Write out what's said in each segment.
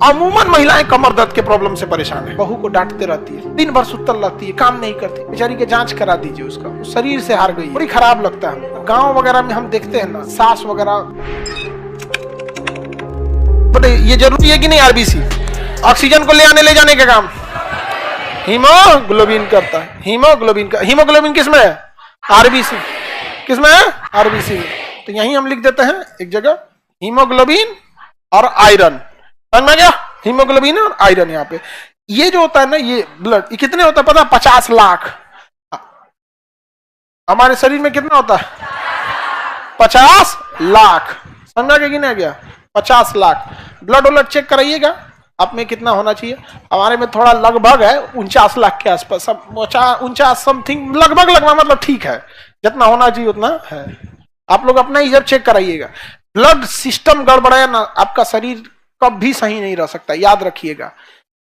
अमूमन महिलाएं कमर दर्द के प्रॉब्लम से परेशान है, बहू को डांटते रहती है, दिन भर सुतल रहती है, काम नहीं करती, बेचारी के जांच करा दीजिए, उसका शरीर से हार गई, बड़ी खराब लगता है। गांव वगैरह में हम देखते हैं ना, सास वगैरह, बट ये जरूरी है कि नहीं आरबीसी ऑक्सीजन को ले आने ले जाने का काम हीमोग्लोबिन करता है। हीमोग्लोबिन किसमें है? आरबीसी। किसमें है? आरबीसी। तो यहीं हम लिख देते हैं एक जगह हीमोग्लोबिन और आयरन, समझ में गया? हीमोग्लोबिन और आयरन। यहाँ पे ये जो होता है ना, ये ब्लड, ये कितने होता है पता? 50 लाख। हमारे शरीर में कितना होता है? 50 लाख। समझा गया कि नहीं गया? 50 लाख। ब्लड व्लड चेक कराइएगा आप में कितना होना चाहिए। हमारे में थोड़ा लगभग है 49 लाख के आसपास, 49 समथिंग, लगभग मतलब ठीक है, जितना होना चाहिए उतना है। आप लोग अपना ही जब चेक कराइएगा। ब्लड सिस्टम गड़बड़ाया ना, आपका शरीर कभी सही नहीं रह सकता, याद रखिएगा,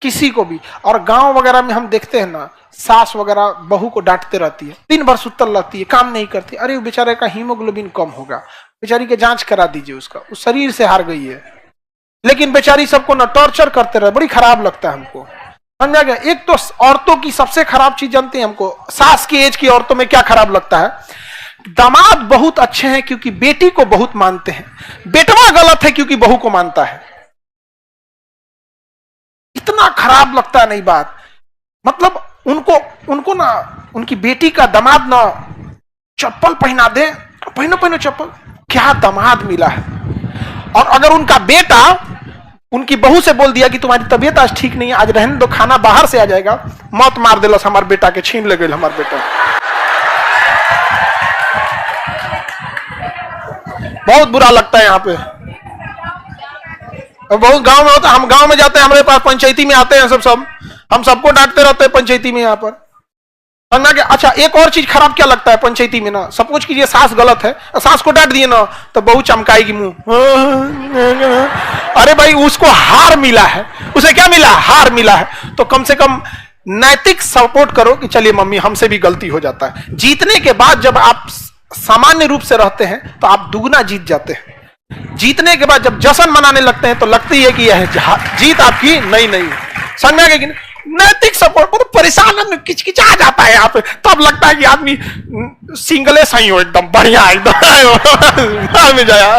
किसी को भी। और गांव वगैरह में हम देखते हैं ना, सास वगैरह बहू को डांटते रहती है, दिन भर सुतल रहती है, काम नहीं करती, अरे वो बेचारे का हीमोग्लोबिन कम होगा, बेचारी के जांच करा दीजिए, उसका उस शरीर से हार गई है। लेकिन बेचारी सबको ना टॉर्चर करते रहे, बड़ी खराब लगता है हमको, समझा गया? एक तो औरतों की सबसे खराब चीज जानते हैं हमको, सास की एज की औरतों में क्या खराब लगता है? दामाद बहुत अच्छे हैं क्योंकि बेटी को बहुत मानते हैं, बेटवा गलत है क्योंकि बहू को मानता है। इतना खराब लगता है नहीं बात, मतलब उनको ना, उनकी बेटी का दामाद ना चप्पल पहना दे, पहनो चप्पल, क्या दामाद मिला है। और अगर उनका बेटा उनकी बहू से बोल दिया कि तुम्हारी तबीयत आज ठीक नहीं है, आज रहने दो, खाना बाहर से आ जाएगा, मौत मार दिलस हमारे बेटा के, छीन ले गए हमारे बेटा। बहुत बुरा लगता है यहाँ पे। बहुत गांव में होता है, हम गांव में जाते हैं, हमारे पास पंचायती में आते हैं सब हम सबको डांटते रहते हैं पंचायती में। यहाँ पर समझना क्या? अच्छा, एक और चीज खराब क्या लगता है पंचायती में ना, सपोज कीजिए सास गलत है, सास को डांट दिए ना तो बहू चमकाएगी मुंह, अरे भाई उसको हार मिला है, उसे क्या मिला? हार मिला है। तो कम से कम नैतिक सपोर्ट करो कि चलिए मम्मी हमसे भी गलती हो जाता है। जीतने के बाद जब आप सामान्य रूप से रहते हैं तो आप दुगना जीत जाते हैं। जीतने के बाद जब जश्न मनाने लगते हैं तो लगती है कि यह जीत आपकी नहीं। समझ में गया? नैतिक सपोर्ट, मतलब परेशान किचकिचा जाता है यहाँ पे, तब लगता है कि आदमी सिंगले सही हो, एकदम बढ़िया, एकदम में जाया।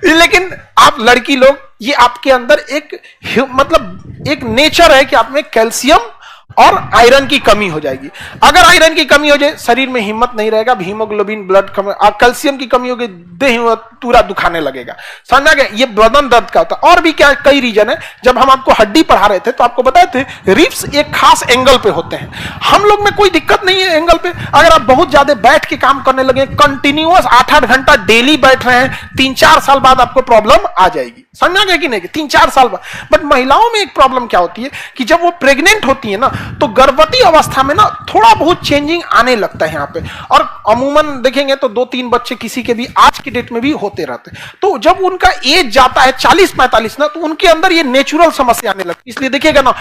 लेकिन आप लड़की लोग, ये आपके अंदर एक मतलब एक नेचर है कि आप में कैल्शियम और आयरन की कमी हो जाएगी। अगर आयरन की कमी हो जाए, शरीर में हिम्मत नहीं रहेगा, हीमोग्लोबिन ब्लड कम, कैल्शियम की कमी होगी, देह पूरा दुखाने लगेगा। समझा गया? ये बदन दर्द का होता है। और भी क्या कई रीजन है। जब हम आपको हड्डी पढ़ा रहे थे तो आपको बताए थे रिब्स एक खास एंगल पे होते हैं। हम लोग में कोई दिक्कत नहीं है एंगल पे। अगर आप बहुत ज्यादा बैठ के काम करने लगे, कंटिन्यूअस 8-8 घंटा डेली बैठ रहे हैं, 3-4 साल बाद आपको प्रॉब्लम आ जाएगी। समझा गया कि नहीं? 3-4 साल बाद। बट महिलाओं में एक प्रॉब्लम क्या होती है कि जब वो प्रेग्नेंट होती है ना, तो गर्भवती अवस्था में ना थोड़ा बहुत चेंजिंग आने लगता है यहाँ पे। और अमूमन देखेंगे तो 2-3 बच्चे किसी के भी आज की डेट में भी होते रहते हैं। तो जब उनका एज जाता है 40-45 ना, तो उनके अंदर ये नेचुरल समस्या आने लगती है। इसलिए देखिएगा ना,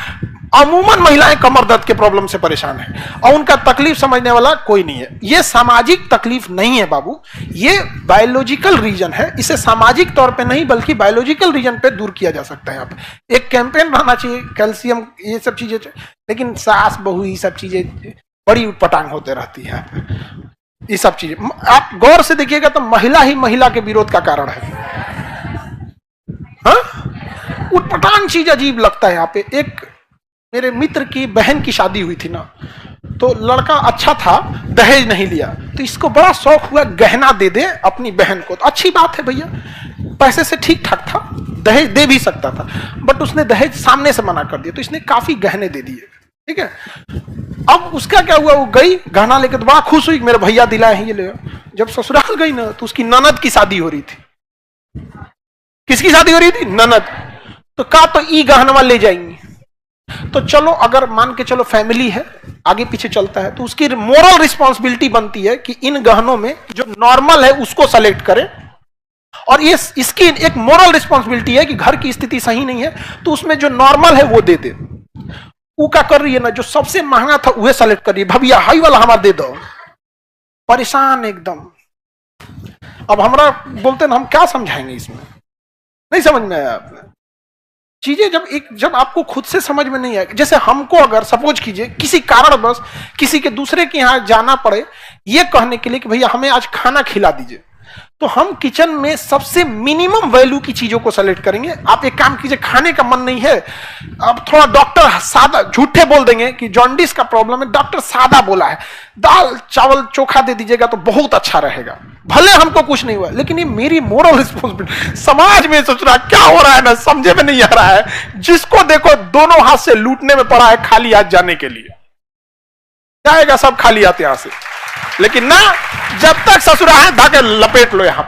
अमूमन महिलाएं कमर दर्द के प्रॉब्लम से परेशान है और उनका तकलीफ समझने वाला कोई नहीं है। ये सामाजिक तकलीफ नहीं है बाबू, ये बायोलॉजिकल रीजन है। इसे सामाजिक तौर पे नहीं बल्कि बायोलॉजिकल रीजन पे दूर किया जा सकता है। यहाँ पे एक कैंपेन रहना चाहिए, कैल्शियम, ये सब चीजें। लेकिन सास बहू ये सब चीजें बड़ी उटपटांग होते रहती है। ये सब चीजें आप गौर से देखिएगा तो महिला ही महिला के विरोध का कारण है। हाँ, उटपटांग चीज अजीब लगता है यहाँ पे। एक मेरे मित्र की बहन की शादी हुई थी ना, तो लड़का अच्छा था, दहेज नहीं लिया, तो इसको बड़ा शौक हुआ गहना दे दे अपनी बहन को। तो अच्छी बात है भैया, पैसे से ठीक ठाक था, दहेज दे भी सकता था, बट उसने दहेज सामने से मना कर दिया, तो इसने काफी गहने दे दिए। ठीक है, अब उसका क्या हुआ, वो गई गहना लेकर, तो बड़ा खुश हुई, मेरे भैया दिलाए हैं ये ले। जब ससुराल गई ना, तो उसकी ननद की शादी हो रही थी। किसकी शादी हो रही थी? ननद। तो कहा तो ई गहनवा ले जाएंगी। तो चलो, अगर मान के चलो फैमिली है, आगे पीछे चलता है, तो उसकी मोरल रिस्पॉन्सिबिलिटी बनती है कि इन गहनों में जो नॉर्मल है उसको सेलेक्ट करे। और ये इसकी एक मोरल रिस्पॉन्सिबिलिटी है कि घर की स्थिति सही नहीं है तो उसमें जो नॉर्मल है वो दे दे। वो क्या कर रही है ना, जो सबसे महंगा था वह सेलेक्ट कर रही है, भैया हाई वाला हमारा दे दो। परेशान एकदम। अब हमरा बोलते ना, हम क्या समझाएंगे इसमें? नहीं समझ में आया आपने? चीजें जब आपको खुद से समझ में नहीं आए, जैसे हमको अगर सपोज कीजिए किसी कारणवश किसी के दूसरे के यहां जाना पड़े ये कहने के लिए कि भैया हमें आज खाना खिला दीजिए, तो हम किचन में सबसे मिनिमम वैल्यू की चीजों को सेलेक्ट करेंगे। आप एक काम कीजिए, खाने का मन नहीं है, अब थोड़ा डॉक्टर सादा झूठे बोल देंगे कि जॉन्डिस का प्रॉब्लम है, डॉक्टर सादा बोला है, दाल चावल चोखा दे दीजिएगा तो बहुत अच्छा रहेगा, भले हमको कुछ नहीं हुआ, लेकिन ये मेरी मोरल रिस्पॉन्सिबिलिटी। समाज में सोच रहा क्या हो रहा है ना समझे में नहीं आ रहा है, जिसको देखो दोनों हाथ से लूटने में पड़ा है खाली हाथ जाने के लिए, जाएगा सब खाली हाथ यहां से। लेकिन ना, जब तक ससुरा है धाके लपेट लो यहां।